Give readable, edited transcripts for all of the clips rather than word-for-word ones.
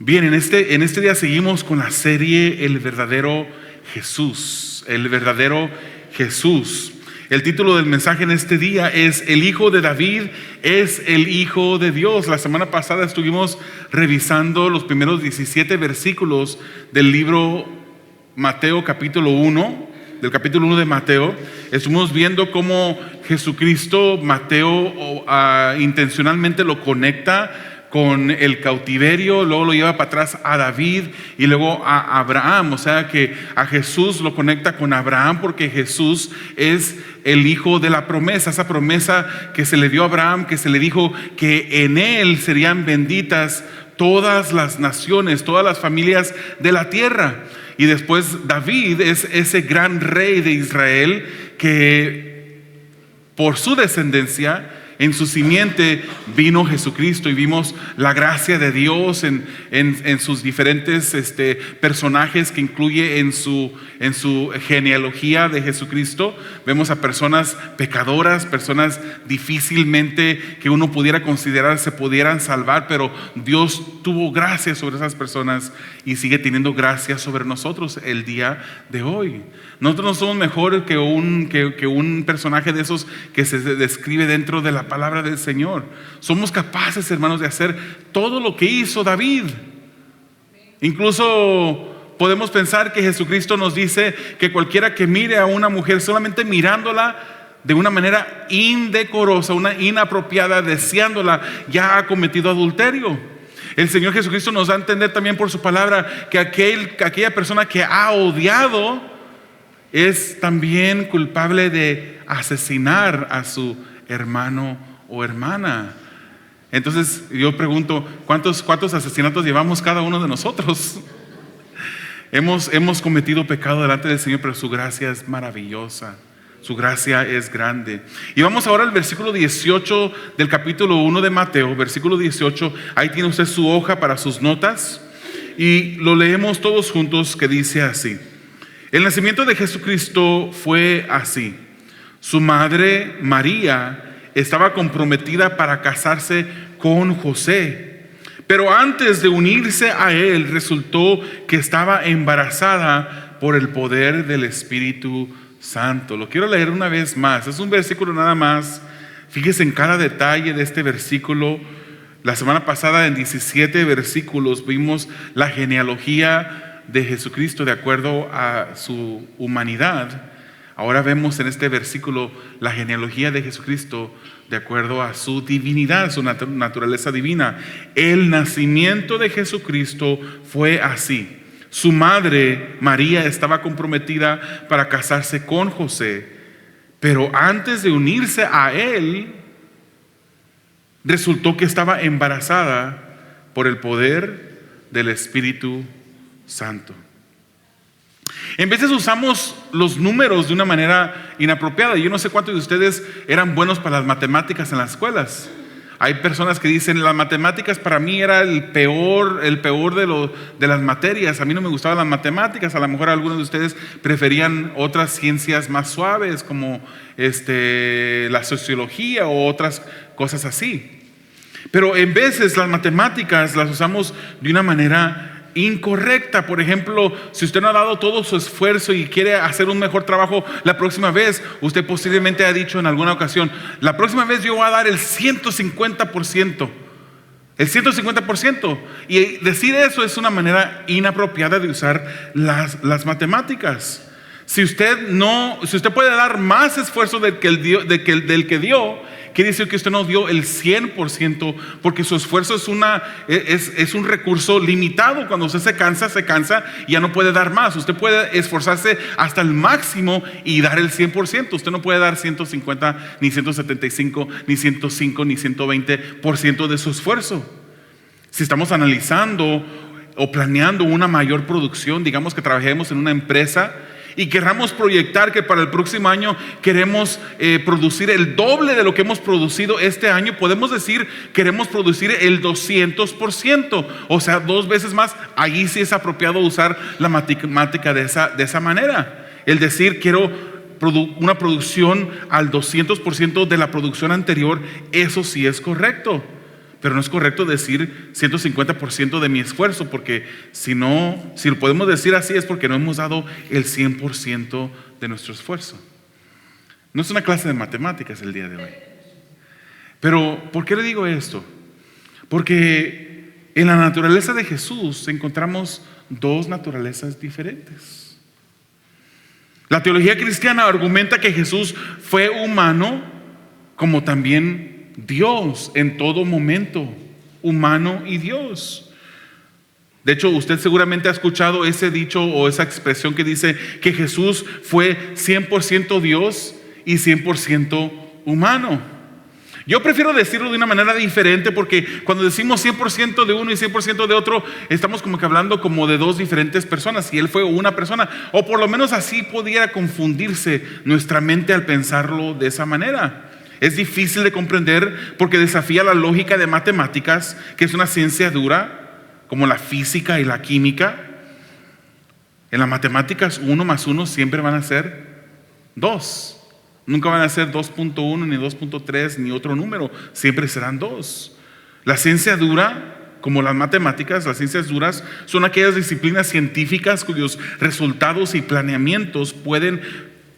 Bien, en este día seguimos con la serie El verdadero Jesús. El verdadero Jesús. El título del mensaje en este día es El Hijo de David es el Hijo de Dios. La semana pasada estuvimos revisando los primeros 17 versículos del libro Mateo capítulo 1, del capítulo 1 de Mateo. Estuvimos viendo cómo Jesucristo, Mateo intencionalmente lo conecta con el cautiverio, luego lo lleva para atrás a David y luego a Abraham. O sea que a Jesús lo conecta con Abraham porque Jesús es el hijo de la promesa, esa promesa que se le dio a Abraham, que se le dijo que en él serían benditas todas las naciones, todas las familias de la tierra. Y después David es ese gran rey de Israel que por su descendencia, en su simiente vino Jesucristo, y vimos la gracia de Dios en sus diferentes personajes que incluye en su genealogía de Jesucristo. Vemos a personas pecadoras, personas difícilmente que uno pudiera considerar se pudieran salvar, pero Dios tuvo gracia sobre esas personas y sigue teniendo gracia sobre nosotros el día de hoy. Nosotros no somos mejores que un personaje de esos que se describe dentro de la palabra del Señor. Somos capaces, hermanos, de hacer todo lo que hizo David. Incluso podemos pensar que Jesucristo nos dice que cualquiera que mire a una mujer solamente mirándola de una manera indecorosa, una inapropiada, deseándola, ya ha cometido adulterio. El Señor Jesucristo nos da a entender también por su palabra que aquella persona que ha odiado es también culpable de asesinar a su hermano o hermana. Entonces yo pregunto, ¿cuántos asesinatos llevamos cada uno de nosotros? Hemos cometido pecado delante del Señor, pero su gracia es maravillosa, su gracia es grande. Y vamos ahora al versículo 18 del capítulo 1 de Mateo, versículo 18. Ahí tiene usted su hoja para sus notas y lo leemos todos juntos, que dice así: el nacimiento de Jesucristo fue así. Su madre María estaba comprometida para casarse con José, pero antes de unirse a él resultó que estaba embarazada por el poder del Espíritu Santo. Lo quiero leer una vez más. Es un versículo nada más. Fíjese en cada detalle de este versículo. La semana pasada en 17 versículos vimos la genealogía de Jesucristo de acuerdo a su humanidad. Ahora vemos en este versículo la genealogía de Jesucristo de acuerdo a su divinidad, su naturaleza divina. El nacimiento de Jesucristo fue así. Su madre María estaba comprometida para casarse con José, pero antes de unirse a él, resultó que estaba embarazada por el poder del Espíritu Santo. En veces usamos los números de una manera inapropiada. Yo no sé cuántos de ustedes eran buenos para las matemáticas en las escuelas. Hay personas que dicen, las matemáticas para mí era el peor de las materias. A mí no me gustaban las matemáticas. A lo mejor algunos de ustedes preferían otras ciencias más suaves como la sociología o otras cosas así. Pero en veces las matemáticas las usamos de una manera incorrecta. Por ejemplo, si usted no ha dado todo su esfuerzo y quiere hacer un mejor trabajo la próxima vez, usted posiblemente ha dicho en alguna ocasión, la próxima vez yo voy a dar el 150%. El 150%. Y decir eso es una manera inapropiada de usar las matemáticas. Si usted puede dar más esfuerzo del que dio, quiere decir que usted no dio el 100%, porque su esfuerzo es un recurso limitado. Cuando usted se cansa y ya no puede dar más. Usted puede esforzarse hasta el máximo y dar el 100%. Usted no puede dar 150, ni 175, ni 105, ni 120% de su esfuerzo. Si estamos analizando o planeando una mayor producción, digamos que trabajemos en una empresa y querramos proyectar que para el próximo año queremos producir el doble de lo que hemos producido este año, podemos decir queremos producir el 200%, o sea 2 veces más. Allí sí es apropiado usar la matemática de esa manera. El decir quiero una producción al 200% de la producción anterior, eso sí es correcto. pero no es correcto decir 150% de mi esfuerzo, porque si lo podemos decir así es porque no hemos dado el 100% de nuestro esfuerzo. No es una clase de matemáticas el día de hoy. Pero, ¿por qué le digo esto? Porque en la naturaleza de Jesús encontramos dos naturalezas diferentes. La teología cristiana argumenta que Jesús fue humano como también Dios en todo momento, humano y Dios. De hecho, usted seguramente ha escuchado ese dicho o esa expresión que dice que Jesús fue 100% Dios y 100% humano. Yo prefiero decirlo de una manera diferente, porque cuando decimos 100% de uno y 100% de otro, estamos como que hablando como de dos diferentes personas, y Él fue una persona, o por lo menos así pudiera confundirse nuestra mente al pensarlo de esa manera. Es difícil de comprender porque desafía la lógica de matemáticas, que es una ciencia dura, como la física y la química. En las matemáticas 1 más 1 siempre van a ser 2. Nunca van a ser 2.1 ni 2.3 ni otro número, siempre serán 2. La ciencia dura, como las matemáticas, las ciencias duras son aquellas disciplinas científicas cuyos resultados y planeamientos pueden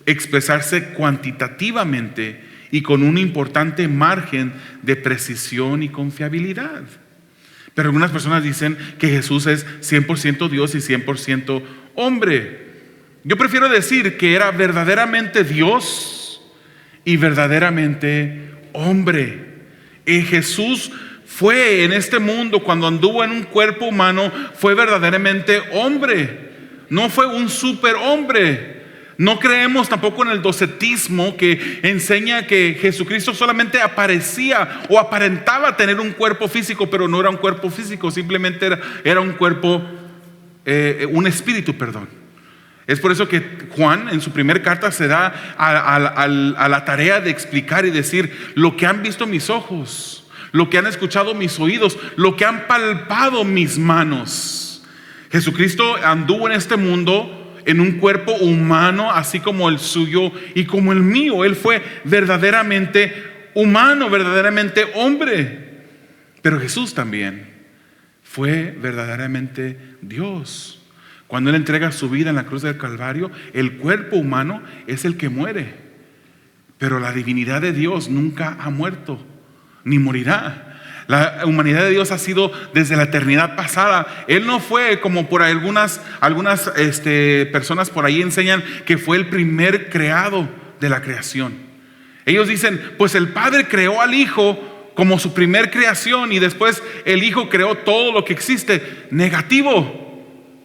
expresarse cuantitativamente y con un importante margen de precisión y confiabilidad. Pero algunas personas dicen que Jesús es 100% Dios y 100% hombre. Yo prefiero decir que era verdaderamente Dios y verdaderamente hombre. Y Jesús fue en este mundo, cuando anduvo en un cuerpo humano, fue verdaderamente hombre. No fue un superhombre. No creemos tampoco en el docetismo, que enseña que Jesucristo solamente aparecía o aparentaba tener un cuerpo físico, pero no era un cuerpo físico, simplemente era un cuerpo, un espíritu, perdón. Es por eso que Juan en su primera carta se da a la tarea de explicar y decir: lo que han visto mis ojos, lo que han escuchado mis oídos, lo que han palpado mis manos. Jesucristo anduvo en este mundo en un cuerpo humano, así como el suyo y como el mío. Él fue verdaderamente humano, verdaderamente hombre. Pero Jesús también fue verdaderamente Dios. Cuando Él entrega su vida en la cruz del Calvario, el cuerpo humano es el que muere, pero la divinidad de Dios nunca ha muerto, ni morirá. La humanidad de Dios ha sido desde la eternidad pasada. Él no fue como por algunas personas por ahí enseñan que fue el primer creado de la creación. Ellos dicen: pues el Padre creó al Hijo como su primer creación y después el Hijo creó todo lo que existe. Negativo.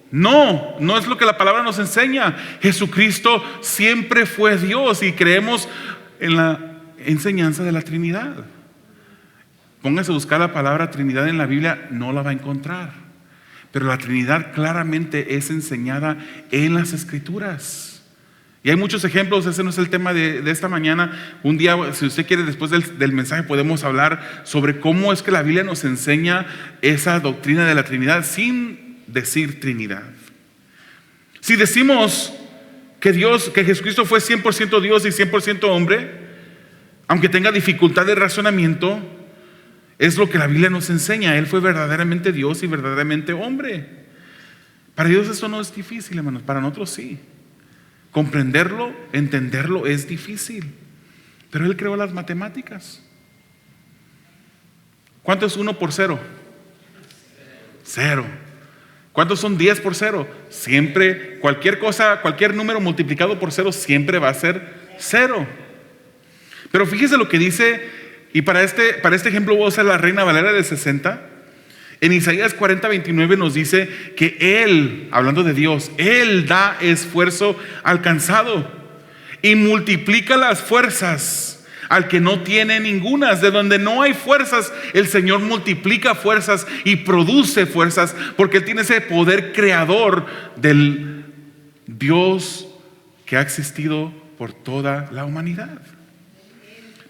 No es lo que la palabra nos enseña. Jesucristo siempre fue Dios y creemos en la enseñanza de la Trinidad. Póngase a buscar la palabra Trinidad en la Biblia, no la va a encontrar. Pero la Trinidad claramente es enseñada en las Escrituras. Y hay muchos ejemplos. Ese no es el tema de esta mañana. Un día, si usted quiere, después del mensaje podemos hablar sobre cómo es que la Biblia nos enseña esa doctrina de la Trinidad sin decir Trinidad. Si decimos que Jesucristo fue 100% Dios y 100% hombre, aunque tenga dificultad de razonamiento, es lo que la Biblia nos enseña. Él fue verdaderamente Dios y verdaderamente hombre. Para Dios eso no es difícil, hermanos. Para nosotros sí. Comprenderlo, entenderlo es difícil. Pero Él creó las matemáticas. ¿Cuánto es 1 por 0? 0. ¿Cuántos son 10 por 0? Siempre, cualquier número multiplicado por 0 siempre va a ser 0. Pero fíjese lo que dice, y para este ejemplo voy a usar la Reina Valera de 60. En Isaías 40:29 nos dice que Él, hablando de Dios, Él da esfuerzo al cansado y multiplica las fuerzas al que no tiene ningunas. De donde no hay fuerzas, el Señor multiplica fuerzas y produce fuerzas, porque Él tiene ese poder creador del Dios que ha existido por toda la humanidad.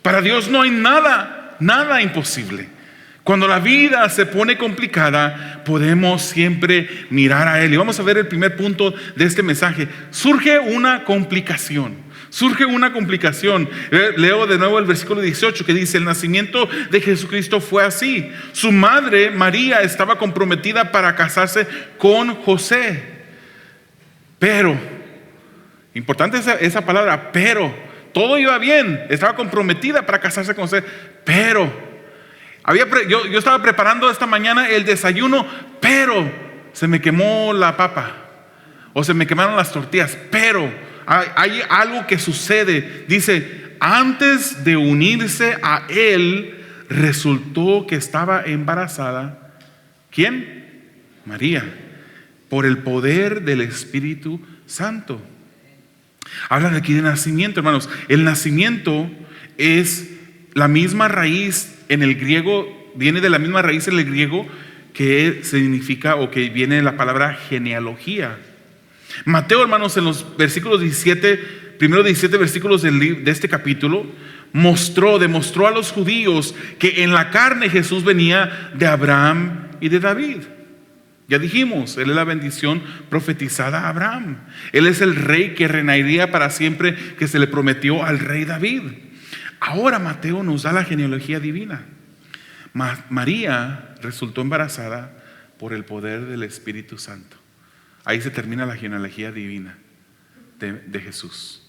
Para Dios no hay nada imposible. Cuando la vida se pone complicada, podemos siempre mirar a Él. Y vamos a ver el primer punto de este mensaje. Surge una complicación. Leo de nuevo el versículo 18 que dice: el nacimiento de Jesucristo fue así. Su madre, María, estaba comprometida para casarse con José. Pero, importante esa palabra, pero, todo iba bien. Estaba comprometida para casarse con José, pero yo estaba preparando esta mañana el desayuno, pero se me quemó la papa o se me quemaron las tortillas. Pero hay algo que sucede. Dice: antes de unirse a él, resultó que estaba embarazada. ¿Quién? María, por el poder del Espíritu Santo. Habla de aquí de nacimiento, hermanos. El nacimiento es la misma raíz en el griego, viene de la misma raíz en el griego que significa o que viene la palabra genealogía. Mateo, hermanos, en los versículos 17, primeros 17 versículos de este capítulo, demostró a los judíos que en la carne Jesús venía de Abraham y de David. Ya dijimos, Él es la bendición profetizada a Abraham. Él es el rey que reinaría para siempre, que se le prometió al rey David. Ahora Mateo nos da la genealogía divina. María resultó embarazada por el poder del Espíritu Santo. Ahí se termina la genealogía divina de Jesús.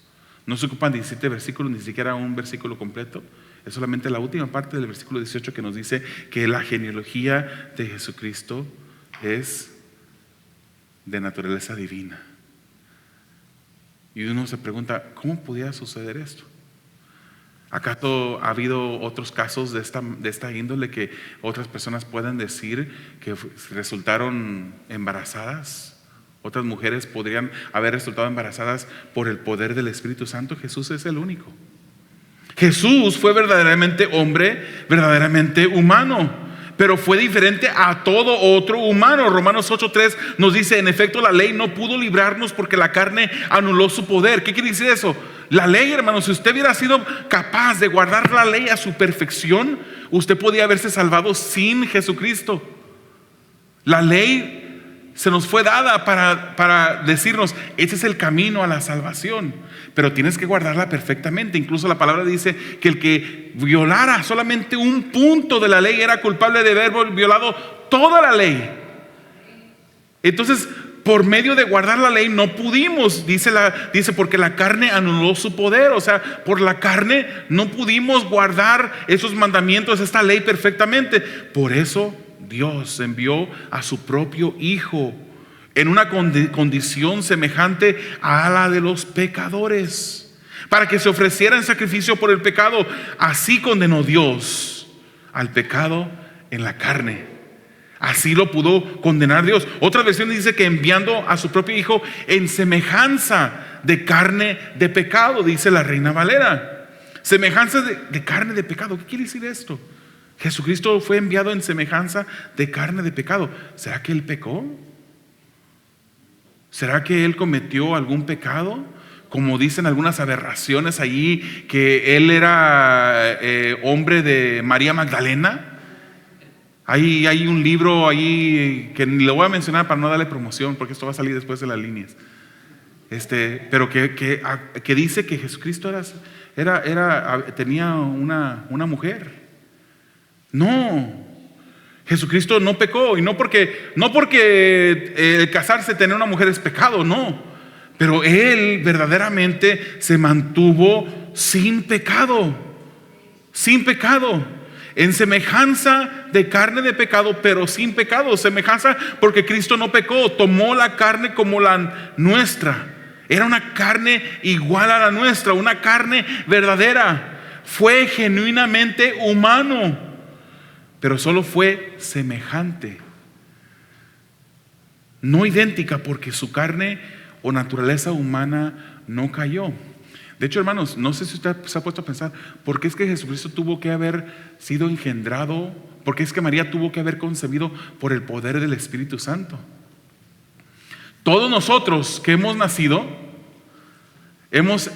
No se ocupan 17 versículos, ni siquiera un versículo completo. Es solamente la última parte del versículo 18 que nos dice que la genealogía de Jesucristo es de naturaleza divina. Y uno se pregunta, ¿cómo podía suceder esto? ¿Acaso ha habido otros casos de esta índole que otras personas puedan decir que resultaron embarazadas? Otras mujeres podrían haber resultado embarazadas por el poder del Espíritu Santo. Jesús es el único. Jesús fue verdaderamente hombre, verdaderamente humano, pero fue diferente a todo otro humano. Romanos 8:3 nos dice: en efecto, la ley no pudo librarnos porque la carne anuló su poder. ¿Qué quiere decir eso? La ley, hermanos, si usted hubiera sido capaz de guardar la ley a su perfección, usted podía haberse salvado sin Jesucristo. La ley se nos fue dada para decirnos: ese es el camino a la salvación, pero tienes que guardarla perfectamente. Incluso la palabra dice que el que violara solamente un punto de la ley era culpable de haber violado toda la ley. Entonces, por medio de guardar la ley no pudimos, dice porque la carne anuló su poder. O sea, por la carne no pudimos guardar esos mandamientos, esta ley perfectamente. Por eso Dios envió a su propio Hijo en una condición semejante a la de los pecadores, para que se ofreciera en sacrificio por el pecado. Así condenó Dios al pecado en la carne. Así lo pudo condenar Dios. Otra versión dice que enviando a su propio Hijo en semejanza de carne de pecado, dice la Reina Valera. Semejanza de carne de pecado. ¿Qué quiere decir esto? Jesucristo fue enviado en semejanza de carne de pecado. ¿Será que Él pecó? ¿Será que Él cometió algún pecado? Como dicen algunas aberraciones allí, que Él era hombre de María Magdalena. Hay un libro ahí que ni lo voy a mencionar para no darle promoción, porque esto va a salir después de las líneas. Pero que dice que Jesucristo tenía una mujer. No, Jesucristo no pecó, y no porque casarse, tener una mujer es pecado, no. Pero Él verdaderamente se mantuvo sin pecado, en semejanza de carne de pecado, pero sin pecado. Semejanza porque Cristo no pecó, tomó la carne como la nuestra. Era una carne igual a la nuestra, una carne verdadera. Fue genuinamente humano, pero solo fue semejante, no idéntica, porque su carne o naturaleza humana no cayó. De hecho, hermanos, no sé si usted se ha puesto a pensar, ¿por qué es que Jesucristo tuvo que haber sido engendrado? ¿Por qué es que María tuvo que haber concebido por el poder del Espíritu Santo? Todos nosotros que hemos nacido, hemos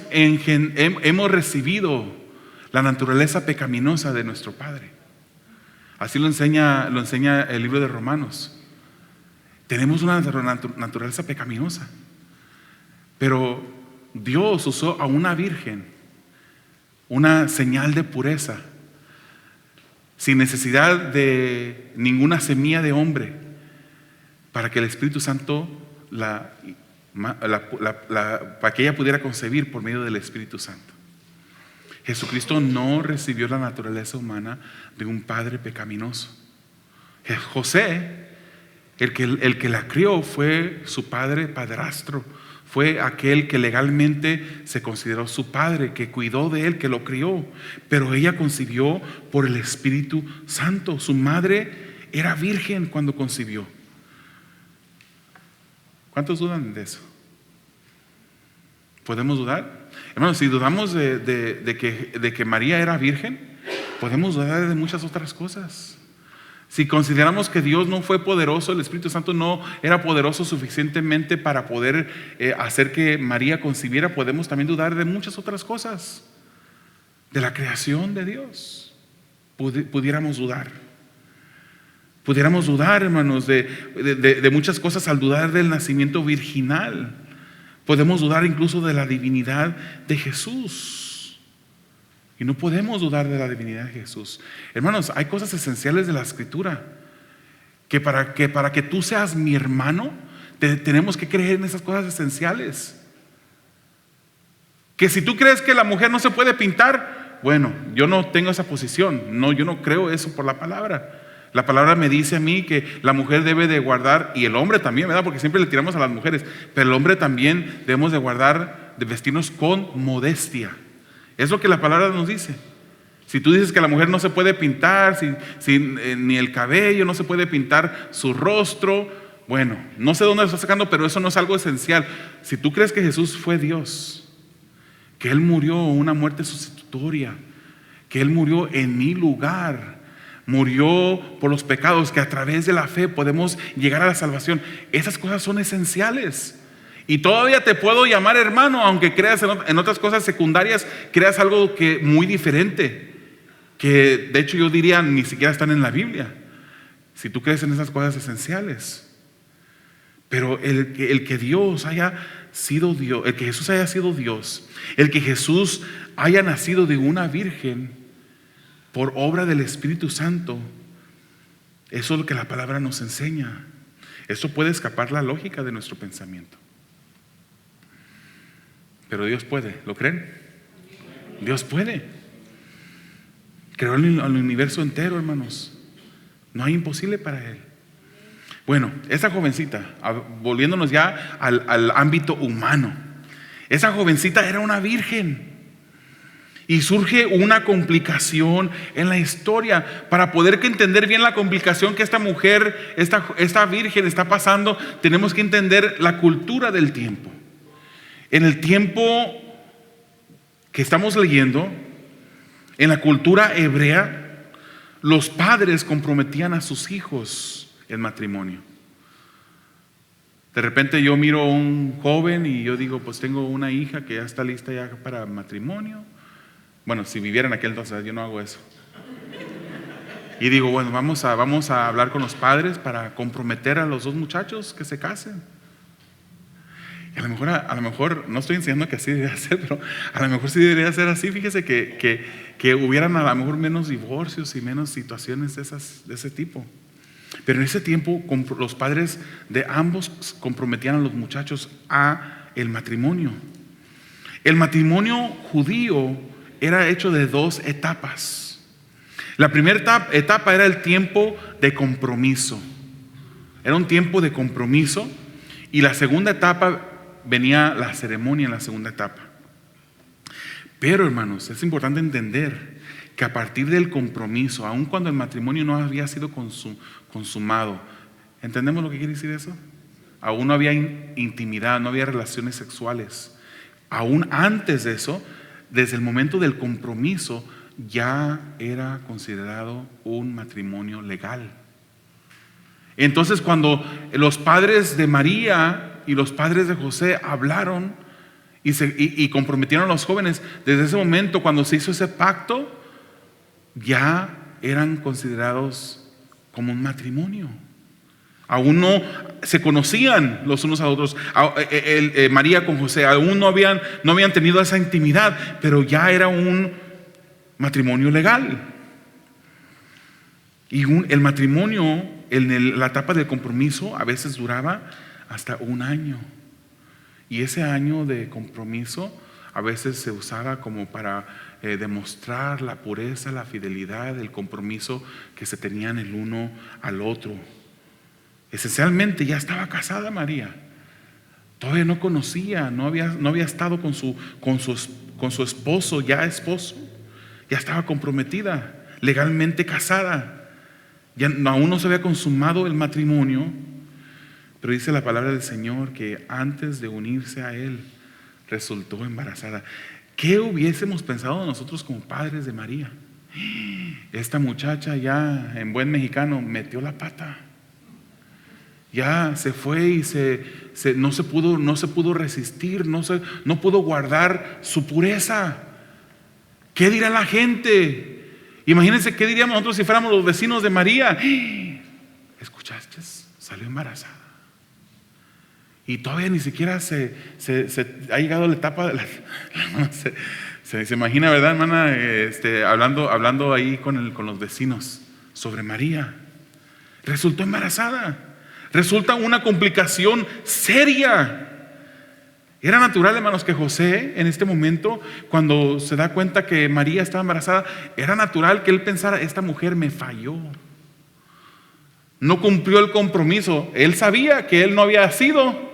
recibido la naturaleza pecaminosa de nuestro Padre. Así lo enseña el libro de Romanos. Tenemos una naturaleza pecaminosa, pero Dios usó a una virgen, una señal de pureza, sin necesidad de ninguna semilla de hombre, para que el Espíritu Santo para que ella pudiera concebir por medio del Espíritu Santo. Jesucristo no recibió la naturaleza humana de un padre pecaminoso. José, el que la crió, fue su padre padrastro, fue aquel que legalmente se consideró su padre, que cuidó de él, que lo crió, pero ella concibió por el Espíritu Santo. Su madre era virgen cuando concibió. ¿Cuántos dudan de eso? ¿Podemos dudar? Hermanos, si dudamos de que María era virgen, podemos dudar de muchas otras cosas. Si consideramos que Dios no fue poderoso, el Espíritu Santo no era poderoso suficientemente para poder hacer que María concibiera, podemos también dudar de muchas otras cosas. De la creación de Dios pudiéramos dudar. Pudiéramos dudar, hermanos, de muchas cosas al dudar del nacimiento virginal. Podemos dudar incluso de la divinidad de Jesús. Y no podemos dudar de la divinidad de Jesús. Hermanos, hay cosas esenciales de la Escritura que para que tú seas mi hermano, tenemos que creer en esas cosas esenciales. Que si tú crees que la mujer no se puede pintar, bueno, yo no tengo esa posición. No, yo no creo eso por la palabra. La palabra me dice a mí que la mujer debe de guardar, y el hombre también, ¿verdad? Porque siempre le tiramos a las mujeres, pero el hombre también debemos de guardar, de vestirnos con modestia. Es lo que la palabra nos dice. Si tú dices que la mujer no se puede pintar, ni el cabello, no se puede pintar su rostro, bueno, no sé dónde lo está sacando, pero eso no es algo esencial. Si tú crees que Jesús fue Dios, que Él murió una muerte sustitutoria, que Él murió en mi lugar, murió por los pecados, que a través de la fe podemos llegar a la salvación. Esas cosas son esenciales. Y todavía te puedo llamar hermano, aunque creas en otras cosas secundarias, creas algo que muy diferente, que de hecho yo diría ni siquiera están en la Biblia. Si tú crees en esas cosas esenciales. Pero el que Dios haya sido Dios, el que Jesús haya sido Dios, el que Jesús haya nacido de una virgen, por obra del Espíritu Santo, eso es lo que la palabra nos enseña. Eso puede escapar la lógica de nuestro pensamiento, pero Dios puede. ¿Lo creen? Dios puede. Creó el universo entero, hermanos. No hay imposible para Él. Bueno, esa jovencita, volviéndonos ya al ámbito humano, esa jovencita era una virgen. Y surge una complicación en la historia. Para poder entender bien la complicación que esta mujer, esta virgen está pasando, tenemos que entender la cultura del tiempo. En el tiempo que estamos leyendo, en la cultura hebrea, los padres comprometían a sus hijos en matrimonio. De repente yo miro a un joven y yo digo, pues tengo una hija que ya está lista ya para matrimonio. Bueno, si viviera en aquel entonces, yo no hago eso. Y digo, bueno, vamos a hablar con los padres para comprometer a los dos muchachos que se casen. Y a lo mejor no estoy enseñando que así debería ser, pero a lo mejor sí debería ser así. Fíjese que hubieran a lo mejor menos divorcios y menos situaciones de ese tipo. Pero en ese tiempo los padres de ambos comprometían a los muchachos a el matrimonio. El matrimonio judío era hecho de dos etapas. La primera etapa era el tiempo de compromiso. Era un tiempo de compromiso. Y la segunda etapa venía la ceremonia en la segunda etapa. Pero hermanos, es importante entender que a partir del compromiso, aun cuando el matrimonio no había sido consumado, ¿entendemos lo que quiere decir eso? Aún no había intimidad, no había relaciones sexuales. Aún antes de eso, desde el momento del compromiso, ya era considerado un matrimonio legal. Entonces, cuando los padres de María y los padres de José hablaron y comprometieron a los jóvenes, desde ese momento, cuando se hizo ese pacto, ya eran considerados como un matrimonio. Aún no se conocían los unos a otros. María con José aún no habían tenido esa intimidad, pero ya era un matrimonio legal. Y el matrimonio en la etapa del compromiso a veces duraba hasta un año. Y ese año de compromiso a veces se usaba como para demostrar la pureza, la fidelidad, el compromiso que se tenían el uno al otro. Esencialmente ya estaba casada María. Todavía no conocía, no había estado con su esposo, ya esposo. Ya estaba comprometida, legalmente casada. Aún no se había consumado el matrimonio, pero dice la palabra del Señor que antes de unirse a Él resultó embarazada. ¿Qué hubiésemos pensado nosotros como padres de María? Esta muchacha ya en buen mexicano metió la pata. Ya se fue y no se pudo resistir, no pudo guardar su pureza. ¿Qué dirá la gente? Imagínense qué diríamos nosotros si fuéramos los vecinos de María. ¿Escuchaste? Salió embarazada. Y todavía ni siquiera se ha llegado a la etapa de se imagina, ¿verdad, hermana? Hablando ahí con los vecinos sobre María. Resultó embarazada. Resulta una complicación seria. Era natural, hermanos, que José en este momento, cuando se da cuenta que María estaba embarazada, era natural que él pensara: esta mujer me falló, no cumplió el compromiso. Él sabía que él no había sido.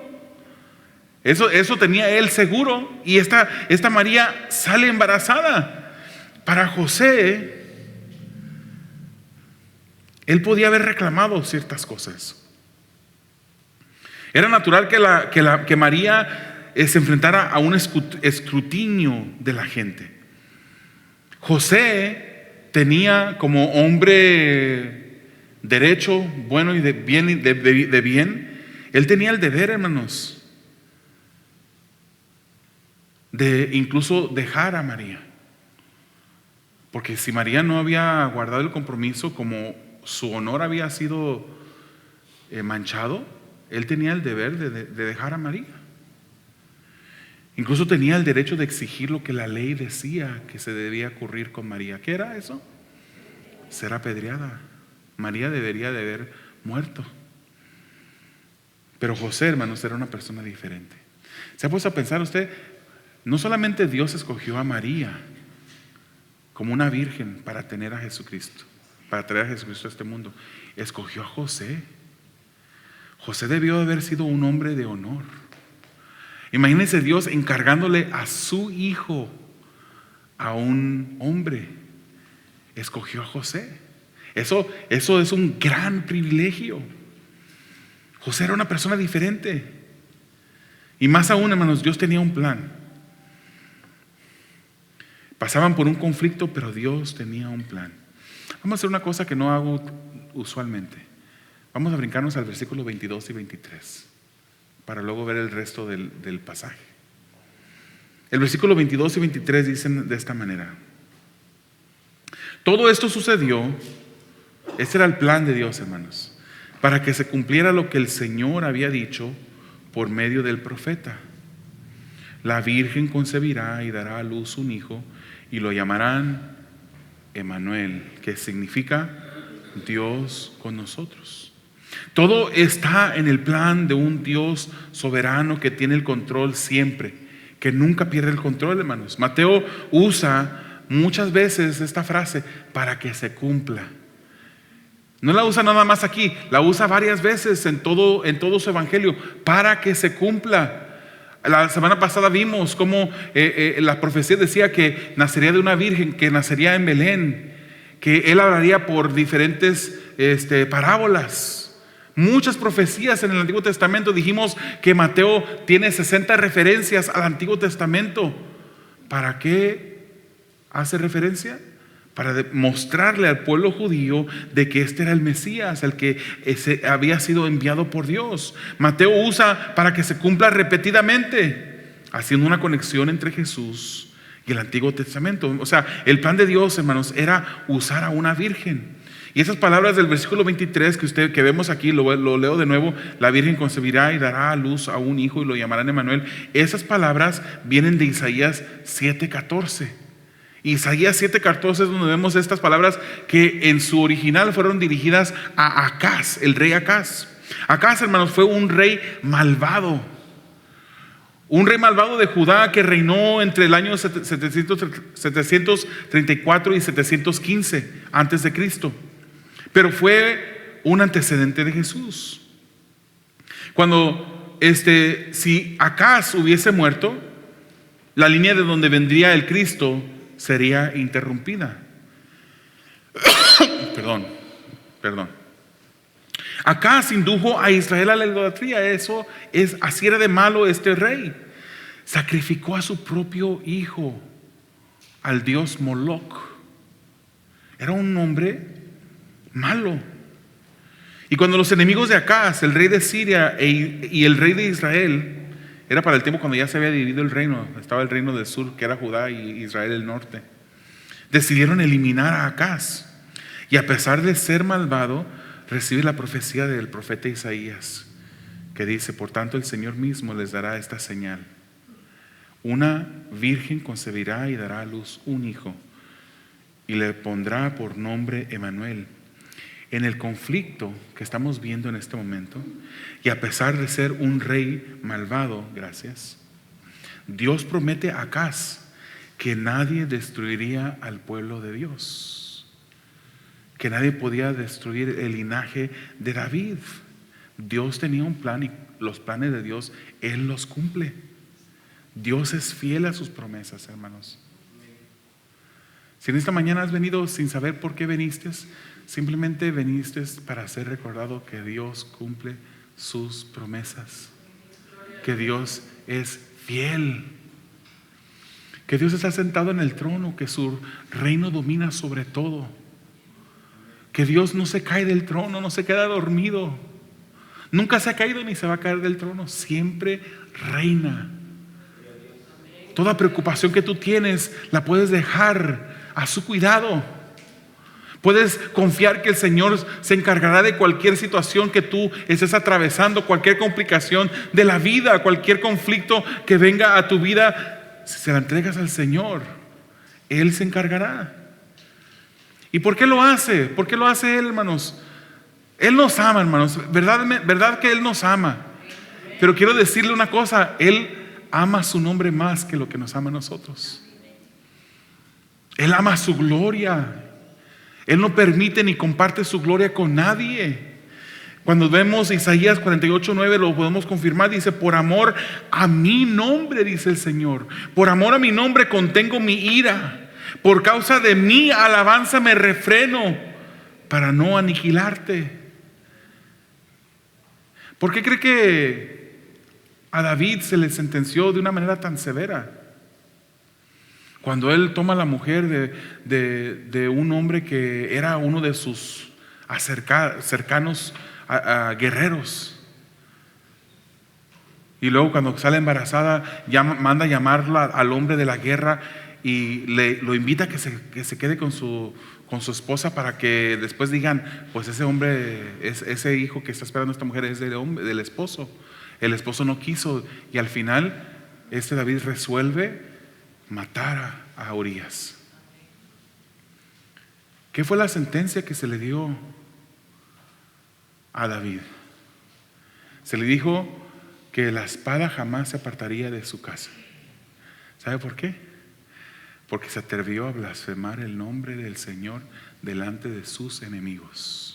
Eso tenía él seguro. Y esta María sale embarazada. Para José, él podía haber reclamado ciertas cosas. Era natural que María se enfrentara a un escrutinio de la gente. José tenía como hombre derecho, bueno y de bien, él tenía el deber, hermanos, de incluso dejar a María. Porque si María no había guardado el compromiso, como su honor había sido manchado, él tenía el deber de dejar a María. Incluso tenía el derecho de exigir lo que la ley decía que se debía ocurrir con María. ¿Qué era eso? Ser apedreada. María debería de haber muerto. Pero José, hermanos, era una persona diferente. ¿Se ha puesto a pensar usted? No solamente Dios escogió a María como una virgen para tener a Jesucristo, para traer a Jesucristo a este mundo. Escogió a José. José debió haber sido un hombre de honor. Imagínense Dios encargándole a su hijo a un hombre. Escogió a José. Eso es un gran privilegio. José era una persona diferente. Y más aún, hermanos, Dios tenía un plan. Pasaban por un conflicto, pero Dios tenía un plan. Vamos a hacer una cosa que no hago usualmente. Vamos a brincarnos al versículo 22 y 23 para luego ver el resto del pasaje. El versículo 22 y 23 dicen de esta manera: todo esto sucedió, este era el plan de Dios, hermanos, para que se cumpliera lo que el Señor había dicho por medio del profeta: la virgen concebirá y dará a luz un hijo y lo llamarán Emmanuel, que significa Dios con nosotros. Todo está en el plan de un Dios soberano que tiene el control siempre, que nunca pierde el control, hermanos. Mateo usa muchas veces esta frase: para que se cumpla. No la usa nada más aquí, la usa varias veces en todo su evangelio, para que se cumpla. La semana pasada vimos cómo la profecía decía que nacería de una virgen, que nacería en Belén, que él hablaría por diferentes parábolas. Muchas profecías en el Antiguo Testamento. Dijimos que Mateo tiene 60 referencias al Antiguo Testamento. ¿Para qué hace referencia? Para mostrarle al pueblo judío de que este era el Mesías, el que había sido enviado por Dios. Mateo usa para que se cumpla repetidamente, haciendo una conexión entre Jesús y el Antiguo Testamento. O sea, el plan de Dios, hermanos, era usar a una virgen. Y esas palabras del versículo 23 que vemos aquí, lo leo de nuevo: la virgen concebirá y dará a luz a un hijo y lo llamarán Emanuel. Esas palabras vienen de Isaías 7:14. Isaías 7:14 es donde vemos estas palabras que en su original fueron dirigidas a Acaz, el rey Acaz. Acaz, hermanos, fue un rey malvado. Un rey malvado de Judá que reinó entre el año 734 y 715 antes de Cristo. Pero fue un antecedente de Jesús. Cuando si Acaz hubiese muerto, la línea de donde vendría el Cristo sería interrumpida. Perdón. Acaz indujo a Israel a la idolatría. Así era de malo este rey. Sacrificó a su propio hijo al dios Moloch. Era un hombre malo. Y cuando los enemigos de Acaz, el rey de Siria y el rey de Israel, era para el tiempo cuando ya se había dividido el reino, estaba el reino del sur, que era Judá, y Israel el norte, decidieron eliminar a Acaz. Y a pesar de ser malvado, recibe la profecía del profeta Isaías, que dice: por tanto el Señor mismo les dará esta señal: una virgen concebirá y dará a luz un hijo, y le pondrá por nombre Emanuel. En el conflicto que estamos viendo en este momento, y a pesar de ser un rey malvado, Dios promete a Acaz que nadie destruiría al pueblo de Dios, que nadie podía destruir el linaje de David. Dios tenía un plan y los planes de Dios Él los cumple. Dios es fiel a sus promesas, hermanos. Si en esta mañana has venido sin saber por qué viniste, simplemente viniste para ser recordado que Dios cumple sus promesas, que Dios es fiel, que Dios está sentado en el trono, que su reino domina sobre todo, que Dios no se cae del trono, no se queda dormido, nunca se ha caído ni se va a caer del trono, siempre reina. Toda preocupación que tú tienes la puedes dejar a su cuidado. Puedes confiar que el Señor se encargará de cualquier situación que tú estés atravesando, cualquier complicación de la vida, cualquier conflicto que venga a tu vida. Si se la entregas al Señor, Él se encargará. ¿Y por qué lo hace? ¿Por qué lo hace Él, hermanos? Él nos ama, hermanos. ¿Verdad que Él nos ama? Pero quiero decirle una cosa: Él ama su nombre más que lo que nos ama a nosotros. Él ama su gloria. Él no permite ni comparte su gloria con nadie. Cuando vemos Isaías 48:9 lo podemos confirmar. Dice: por amor a mi nombre, dice el Señor, por amor a mi nombre contengo mi ira, por causa de mi alabanza me refreno para no aniquilarte. ¿Por qué cree que a David se le sentenció de una manera tan severa? Cuando él toma a la mujer de un hombre que era uno de sus cercanos guerreros, y luego cuando sale embarazada manda llamarla al hombre de la guerra y lo invita a que se quede con su esposa, para que después digan: pues ese hombre, ese hijo que está esperando esta mujer es del esposo. El esposo no quiso, y al final David resuelve matar a Urías. ¿Qué fue la sentencia que se le dio a David? Se le dijo que la espada jamás se apartaría de su casa. ¿Sabe por qué? Porque se atrevió a blasfemar el nombre del Señor delante de sus enemigos.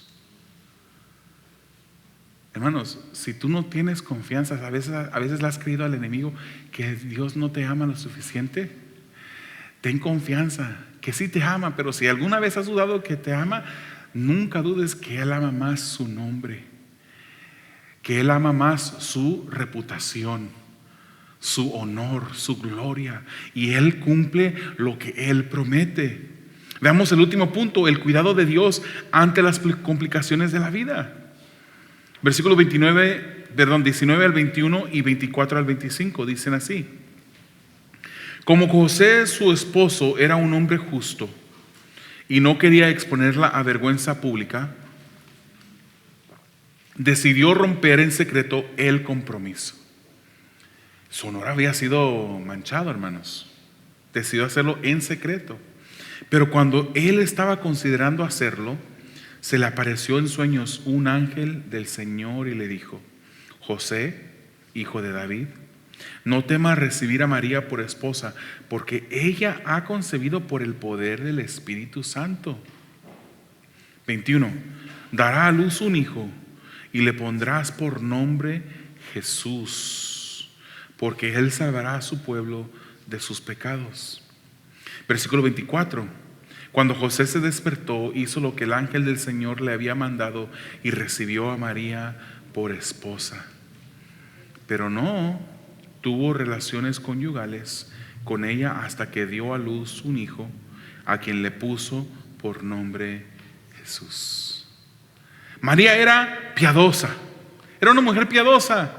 Hermanos, si tú no tienes confianza, a veces le has creído al enemigo que Dios no te ama lo suficiente. Ten confianza que sí te ama, pero si alguna vez has dudado que te ama, nunca dudes que Él ama más su nombre, que Él ama más su reputación, su honor, su gloria, y Él cumple lo que Él promete. Veamos el último punto: el cuidado de Dios ante las complicaciones de la vida. Versículos 19 al 21 y 24 al 25 dicen así: Como José, su esposo, era un hombre justo y no quería exponerla a vergüenza pública, decidió romper en secreto el compromiso. Su honor había sido manchado, hermanos. Decidió hacerlo en secreto. Pero cuando él estaba considerando hacerlo, se le apareció en sueños un ángel del Señor y le dijo: José, hijo de David, no temas recibir a María por esposa, porque ella ha concebido por el poder del Espíritu Santo. 21. Dará a luz un hijo y le pondrás por nombre Jesús, porque él salvará a su pueblo de sus pecados. Versículo 24. Cuando José se despertó, hizo lo que el ángel del Señor le había mandado y recibió a María por esposa. Pero no tuvo relaciones conyugales con ella hasta que dio a luz un hijo, a quien le puso por nombre Jesús. María era piadosa, era una mujer piadosa.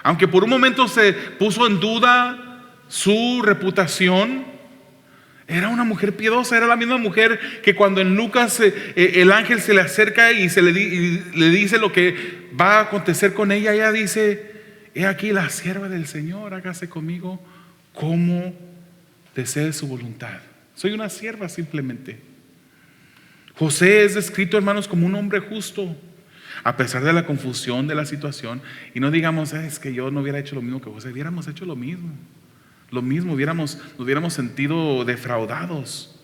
Aunque por un momento se puso en duda su reputación, era una mujer piadosa. Era la misma mujer que cuando en Lucas el ángel se le acerca y le dice lo que va a acontecer con ella. Ella dice: he aquí la sierva del Señor, hágase conmigo como desee su voluntad. Soy una sierva simplemente. José es descrito, hermanos, como un hombre justo, a pesar de la confusión de la situación. Y no digamos: es que yo no hubiera hecho lo mismo que José. Hubiéramos hecho lo mismo, nos hubiéramos sentido defraudados.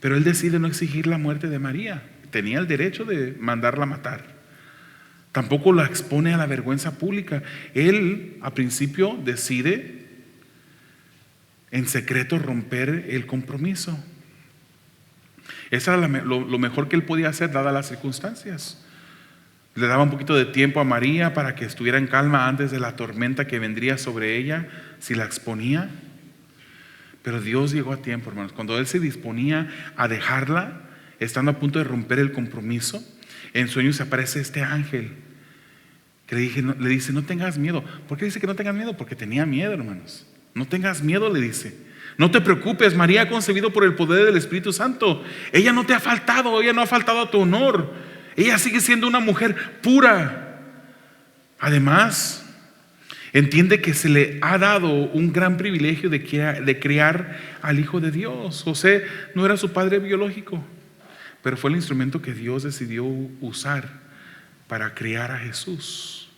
Pero él decide no exigir la muerte de María. Tenía el derecho de mandarla a matar. Tampoco la expone a la vergüenza pública. Él, a principio, decide en secreto romper el compromiso. Eso era lo mejor que él podía hacer, dadas las circunstancias. Le daba un poquito de tiempo a María para que estuviera en calma antes de la tormenta que vendría sobre ella si la exponía. Pero Dios llegó a tiempo, hermanos. Cuando él se disponía a dejarla, estando a punto de romper el compromiso, en sueños aparece este ángel que le dice: no tengas miedo. ¿Por qué dice que no tengas miedo? Porque tenía miedo, hermanos. No tengas miedo, le dice. No te preocupes, María ha concebido por el poder del Espíritu Santo. Ella no te ha faltado, ella no ha faltado a tu honor. Ella sigue siendo una mujer pura. Además, entiende que se le ha dado un gran privilegio de criar al Hijo de Dios. José no era su padre biológico, pero fue el instrumento que Dios decidió usar para criar a Jesús.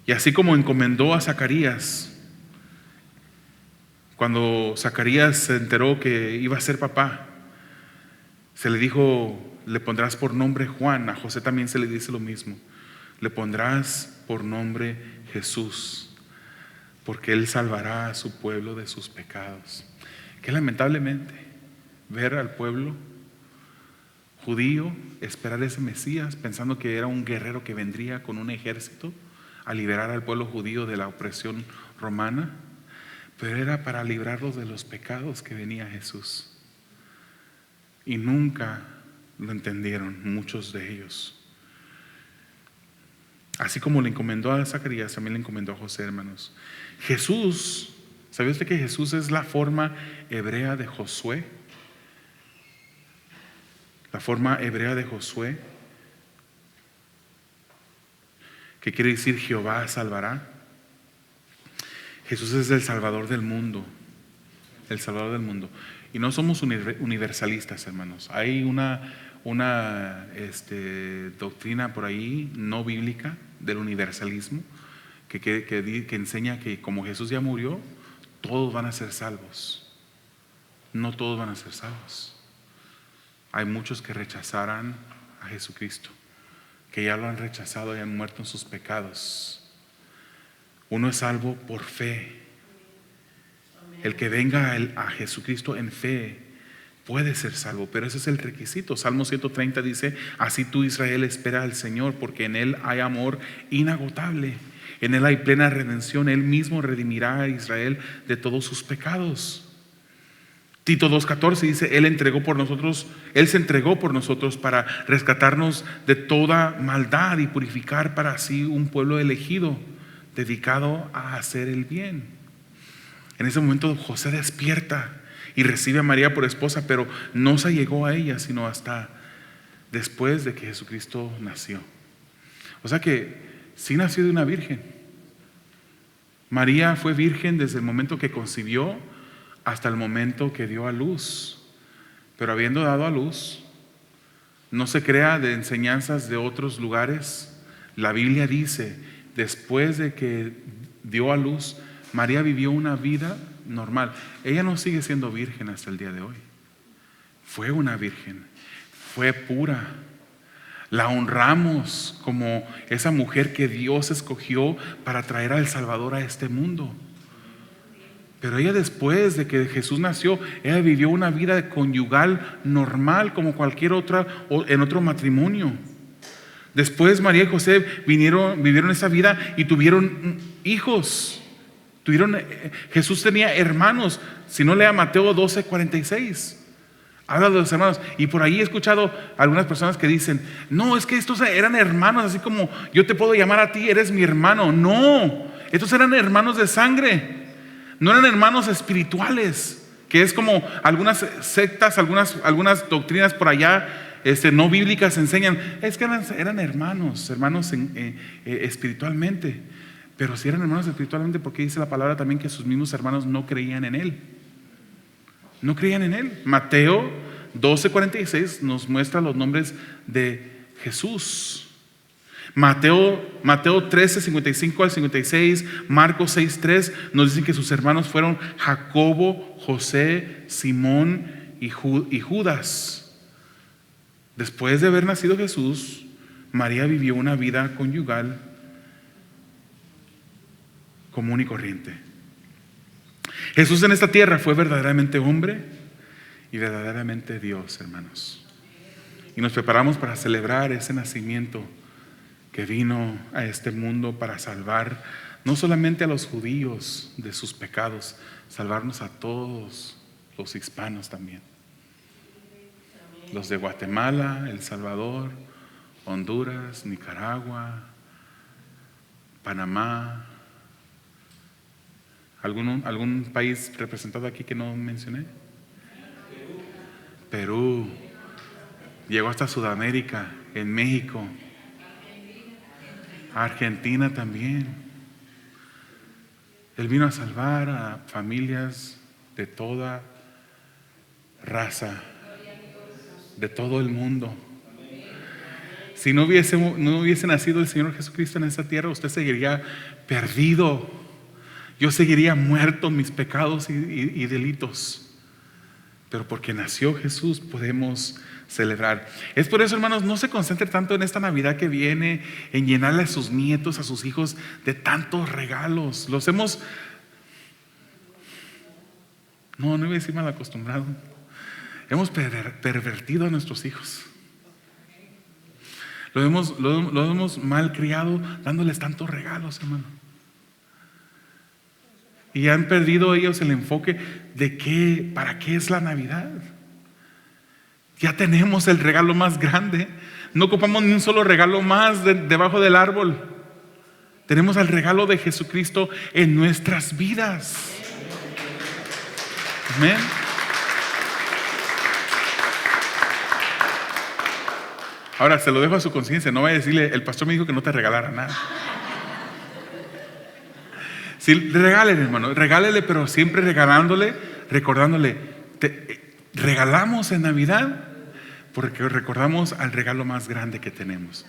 Y así como encomendó a Zacarías, cuando Zacarías se enteró que iba a ser papá, se le dijo: le pondrás por nombre Juan. A José también se le dice lo mismo: le pondrás por nombre Jesús, porque él salvará a su pueblo de sus pecados. Que lamentablemente ver al pueblo judío esperar ese Mesías, pensando que era un guerrero que vendría con un ejército a liberar al pueblo judío de la opresión romana, pero era para librarlos de los pecados que venía Jesús. Y nunca lo entendieron muchos de ellos. Así como le encomendó a Zacarías, también le encomendó a José, hermanos. Jesús, ¿sabía usted que Jesús es la forma hebrea de Josué? La forma hebrea de Josué, que quiere decir Jehová salvará. Jesús es el Salvador del mundo. El Salvador del mundo. Y no somos universalistas, hermanos. Hay una doctrina por ahí no bíblica del universalismo que enseña que como Jesús ya murió, todos van a ser salvos. No todos van a ser salvos. Hay muchos que rechazarán a Jesucristo, que ya lo han rechazado y han muerto en sus pecados. Uno es salvo por fe. El que venga a Jesucristo en fe puede ser salvo, pero ese es el requisito. Salmo 130 dice: así tú, Israel, espera al Señor, porque en Él hay amor inagotable, en Él hay plena redención. Él mismo redimirá a Israel de todos sus pecados. Tito 2:14 dice: Él se entregó por nosotros para rescatarnos de toda maldad y purificar para sí un pueblo elegido dedicado a hacer el bien. En ese momento José despierta y recibe a María por esposa, pero no se llegó a ella sino hasta después de que Jesucristo nació. O sea que sí nació de una virgen. María fue virgen desde el momento que concibió hasta el momento que dio a luz. Pero habiendo dado a luz, no se crea de enseñanzas de otros lugares. La Biblia dice, después de que dio a luz, María vivió una vida normal. Ella no sigue siendo virgen hasta el día de hoy. Fue una virgen, fue pura. La honramos como esa mujer que Dios escogió para traer al Salvador a este mundo. Pero ella, después de que Jesús nació, ella vivió una vida conyugal normal como cualquier otra en otro matrimonio. Después María y José vivieron esa vida y tuvieron hijos. Jesús tenía hermanos. Si no, lea Mateo 12:46. Habla de los hermanos. Y por ahí he escuchado algunas personas que dicen, no, es que estos eran hermanos, así como yo te puedo llamar a ti, eres mi hermano. No, estos eran hermanos de sangre. No eran hermanos espirituales, que es como algunas sectas, algunas doctrinas por allá no bíblicas enseñan. Es que eran hermanos espiritualmente. Pero si eran hermanos espiritualmente, porque dice la palabra también que sus mismos hermanos no creían en Él. No creían en Él. Mateo 12:46 nos muestra los nombres de Jesús. Mateo 13:55 al 56, Marcos 6:3 nos dicen que sus hermanos fueron Jacobo, José, Simón y Judas. Después de haber nacido Jesús, María vivió una vida conyugal común y corriente. Jesús en esta tierra fue verdaderamente hombre y verdaderamente Dios, hermanos. Y nos preparamos para celebrar ese nacimiento que vino a este mundo para salvar no solamente a los judíos de sus pecados, salvarnos a todos los hispanos también. Los de Guatemala, El Salvador, Honduras, Nicaragua, Panamá. ¿Algún país representado aquí que no mencioné? Perú. Llegó hasta Sudamérica, en México. Argentina también. Él vino a salvar a familias de toda raza, de todo el mundo. Si no hubiese nacido el Señor Jesucristo en esta tierra, usted seguiría perdido. Yo seguiría muerto en mis pecados y delitos. Pero porque nació Jesús podemos celebrar. Es por eso, hermanos, no se concentre tanto en esta Navidad que viene, en llenarle a sus nietos, a sus hijos de tantos regalos. No iba a decir mal acostumbrado. Hemos pervertido a nuestros hijos. Lo hemos mal criado dándoles tantos regalos, hermano. Y han perdido ellos el enfoque de para qué es la Navidad. Ya tenemos el regalo más grande. No ocupamos ni un solo regalo más debajo del árbol. Tenemos el regalo de Jesucristo en nuestras vidas. Amén. Ahora se lo dejo a su conciencia. No vaya a decirle, el pastor me dijo que no te regalara nada. Sí, regálele, hermano, regálele, pero siempre regalándole, recordándole, regalamos en Navidad porque recordamos al regalo más grande que tenemos.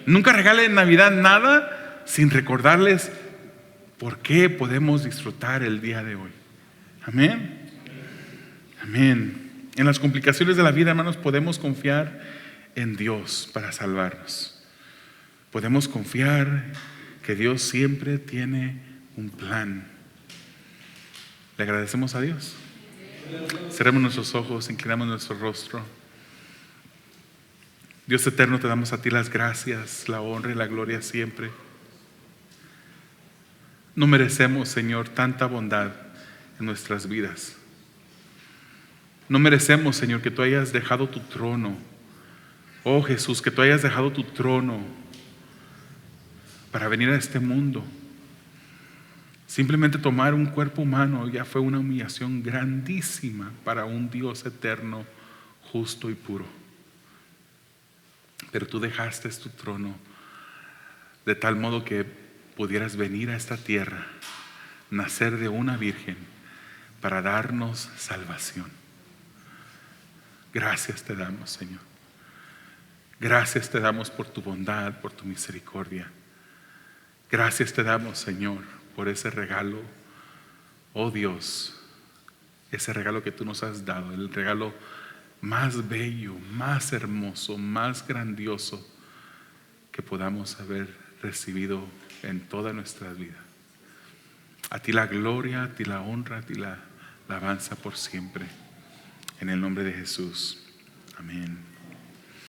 Nunca regale en Navidad nada sin recordarles por qué podemos disfrutar el día de hoy. Amén. Amén. En las complicaciones de la vida, hermanos, podemos confiar en Dios para salvarnos. Podemos confiar que Dios siempre tiene un plan. Le agradecemos a Dios. Cerremos nuestros ojos, inclinamos nuestro rostro. Dios eterno, te damos a ti las gracias, la honra y la gloria siempre. No merecemos, Señor, tanta bondad en nuestras vidas. No merecemos, Señor, que tú hayas dejado tu trono. Oh Jesús, que tú hayas dejado tu trono para venir a este mundo. Simplemente tomar un cuerpo humano ya fue una humillación grandísima para un Dios eterno, justo y puro. Pero tú dejaste tu trono de tal modo que pudieras venir a esta tierra, nacer de una virgen para darnos salvación. Gracias te damos, Señor. Gracias te damos por tu bondad, por tu misericordia. Gracias te damos, Señor, por ese regalo, oh Dios, ese regalo que tú nos has dado, el regalo más bello, más hermoso, más grandioso que podamos haber recibido en toda nuestra vida. A ti la gloria, a ti la honra, a ti la alabanza por siempre. En el nombre de Jesús. Amén.